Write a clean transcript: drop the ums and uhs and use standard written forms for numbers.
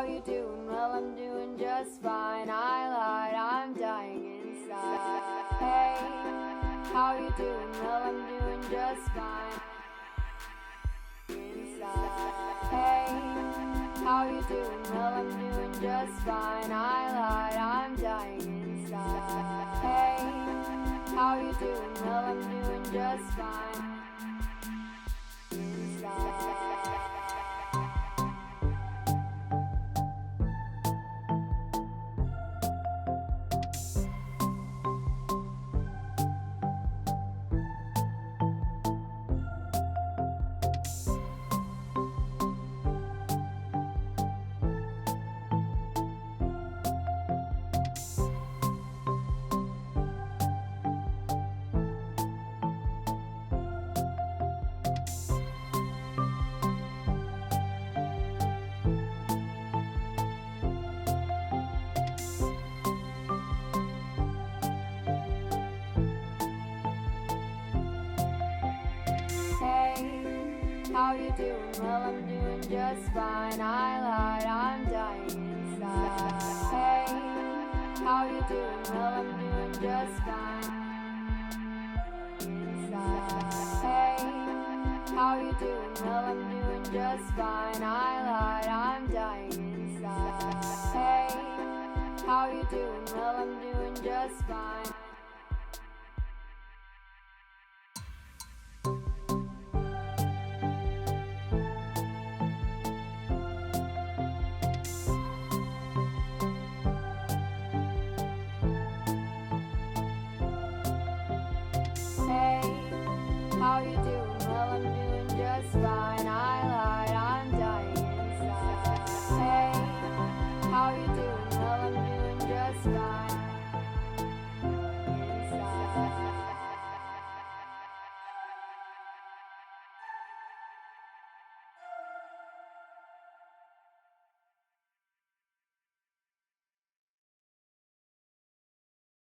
how you doing? Well, I'm doing just fine. I lied, I'm dying inside. Hey, how you doing? Well, I'm doing just fine. Inside. Hey, how you doing? Well, I'm doing just fine. I lied, I'm dying inside. Hey, how you doing? Well, I'm doing just fine. Inside. How you doing? Well, I'm doing just fine. I lied, I'm dying inside. Hey, how you doing? Well, I'm doing just fine. Inside. Hey, how you doing? Well, I'm doing just fine. I lied, I'm dying inside. Hey, how you doing? Well, I'm doing just fine.